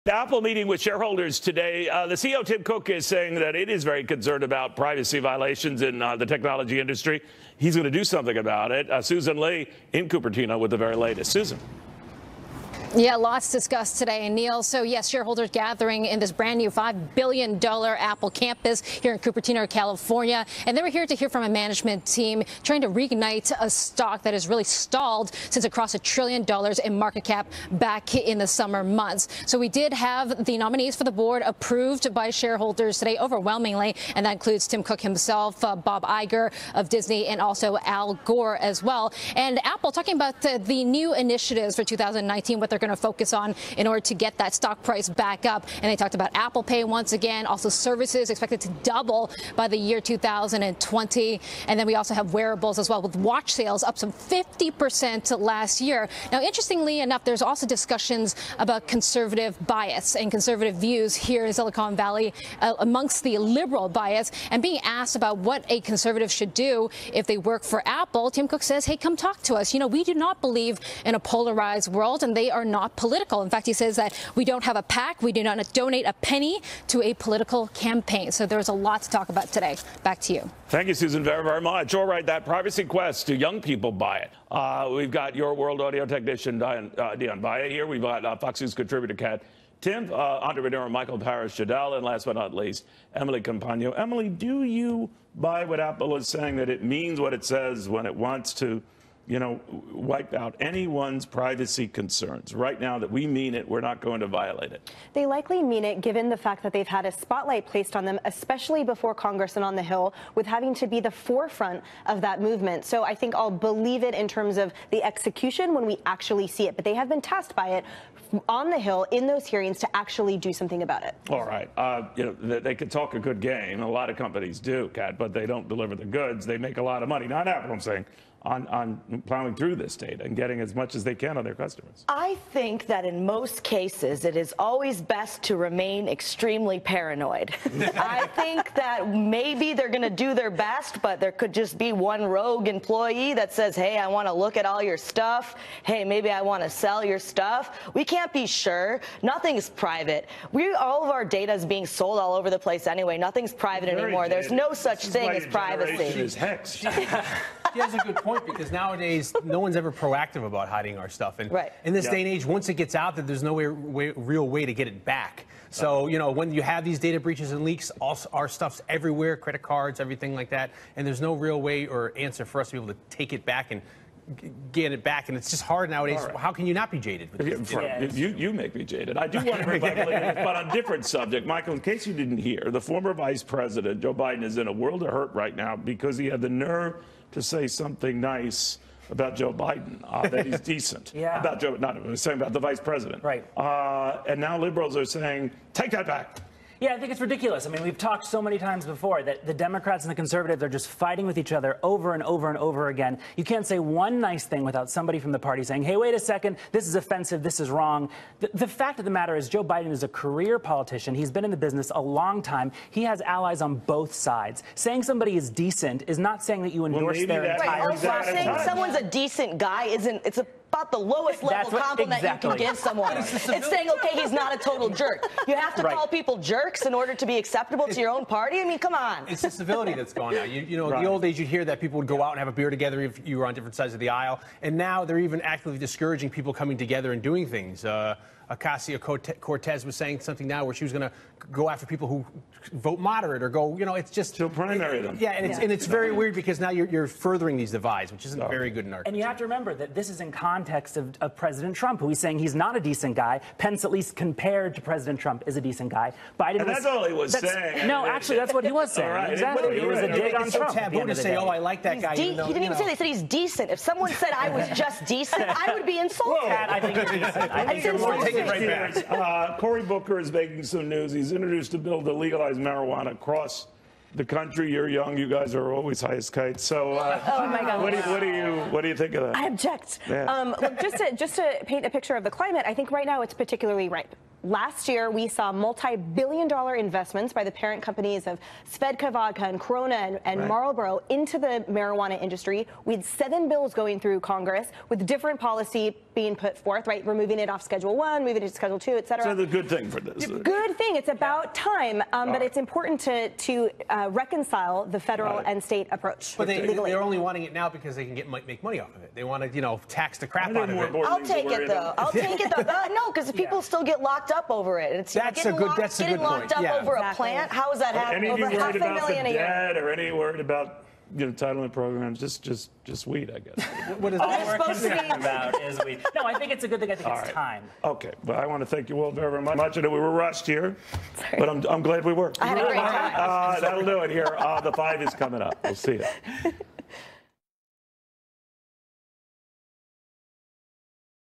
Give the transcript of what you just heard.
Apple meeting with shareholders today. The CEO, Tim Cook, is saying that it is very concerned about privacy violations in the technology industry. He's going to do something about it. Susan Lee in Cupertino with the very latest. Susan. Yeah, lots discussed today, Neil. So, yes, shareholders gathering in this brand new $5 billion Apple campus here in Cupertino, California. And they were here to hear from a management team trying to reignite a stock that has really stalled since it crossed $1 trillion in market cap back in the summer months. So we did have the nominees for the board approved by shareholders today overwhelmingly. And that includes Tim Cook himself, Bob Iger of Disney, and also Al Gore as well. And Apple talking about the new initiatives for 2019, what they're going to focus on in order to get that stock price back up. And they talked about Apple Pay once again, also services expected to double by the year 2020. And then we also have wearables as well, with watch sales up some 50% last year. Now, interestingly enough, there's also discussions about conservative bias and conservative views here in Silicon Valley amongst the liberal bias. And being asked about what a conservative should do if they work for Apple, Tim Cook says, hey, come talk to us. You know, we do not believe in a polarized world, and they are not political. In fact, he says that we don't have a PAC. We do not donate a penny to a political campaign. So there's a lot to talk about today. Back to you. Thank you, Susan, very, very much. All right, that privacy quest, do young people buy it? We've got your world audio technician, Dion Baia, here. We've got Fox News contributor Katherine Timpf, entrepreneur Michael Parrish Dudell, and last but not least, Emily Compagno. Emily, do you buy what Apple is saying, that it means what it says when it wants to, you know, wipe out anyone's privacy concerns? Right now that we mean it, we're not going to violate it. They likely mean it, given the fact that they've had a spotlight placed on them, especially before Congress and on the Hill, with having to be the forefront of that movement. So I think I'll believe it in terms of the execution when we actually see it. But they have been tasked by it on the Hill in those hearings to actually do something about it. All right. You know, they could talk a good game. A lot of companies do, Kat, but they don't deliver the goods. They make a lot of money. Not Apple, I'm saying, on plowing through this data and getting as much as they can on their customers. I think that in most cases, it is always best to remain extremely paranoid. I think that maybe they're going to do their best, but there could just be one rogue employee that says, hey, I want to look at all your stuff. Hey, maybe I want to sell your stuff. We can't be sure. Nothing's private. All of our data is being sold all over the place anyway. Nothing's private anymore. There's no such thing as privacy. Is hexed. She has a good point, because nowadays no one's ever proactive about hiding our stuff. And right. in this day and age, once it gets out there, there's no real way to get it back. So, you know, when you have these data breaches and leaks, our stuff's everywhere, credit cards, everything like that. And there's no real way or answer for us to be able to take it back and get it back. And it's just hard nowadays. Right. How can you not be jaded with this? You make me jaded. I do want to bring back, but on a different subject. Michael, in case you didn't hear, the former vice president, Joe Biden, is in a world of hurt right now because he had the nerve to say something nice about Joe Biden, that he's decent. Yeah. About Joe, not saying about the vice president. Right. And now liberals are saying, take that back. Yeah, I think it's ridiculous. I mean, we've talked so many times before that the Democrats and the conservatives are just fighting with each other over and over and over again. You can't say one nice thing without somebody from the party saying, hey, wait a second, this is offensive, this is wrong. The fact of the matter is Joe Biden is a career politician. He's been in the business a long time. He has allies on both sides. Saying somebody is decent is not saying that you endorse their entire... Also, saying someone's a decent guy it's about the lowest level compliment you can give someone. It's saying, okay, he's not a total jerk. You have to call people jerks in order to be acceptable to your own party? I mean, come on. It's the civility that's gone out. You know, the old days, you'd hear that people would go out and have a beer together if you were on different sides of the aisle. And now they're even actively discouraging people coming together and doing things. Ocasio-Cortez was saying something now where she was going to go after people who vote moderate or go, you know, it's just... She'll primary them. Yeah, and it's very weird because now you're furthering these divides, which isn't very good in our country. And you have to remember that this is in context of President Trump, who he's saying he's not a decent guy. Pence, at least compared to President Trump, is a decent guy. Biden and that's all he was saying. No, actually, that's what he was saying. Right. Exactly. It was a dig on Trump. It's so taboo to say, oh, I like that guy. He didn't even say they said he's decent. If someone said I was just decent, I would be insulted. Kat, I think you're decent. I think you're more take it right back. Cory Booker is making some news. He's introduced a bill to legalize marijuana across the country. You're young. You guys are always high as kites. So, oh my God. What do you think of that? I object. Yeah. Look, just to paint a picture of the climate, I think right now it's particularly ripe. Last year, we saw multi-billion-dollar investments by the parent companies of Svedka Vodka and Corona and Marlboro into the marijuana industry. We had 7 bills going through Congress with different policy being put forth, right? Removing it off Schedule 1, moving it to Schedule 2, et cetera. So the good thing for this. Good thing. It's about time, but it's important to reconcile the federal and state approach. But they're only wanting it now because they can make money off of it. They want to, tax the crap out of it. I'll take it though. I'll take it though. No, because people still get locked up over it. It's that's a good getting locked point. up over a plant. How is that happening? Any of you Over worried about the $500,000 a year. debt or any worried about entitlement programs? Just weed, I guess. What is All that? we're concerned about is weed. No, I think it's a good thing. I think it's time. Okay, but I want to thank you all very much. I know we were rushed here, but I'm glad we were. I had a great time. That'll do it here. The 5 is coming up. We'll see you.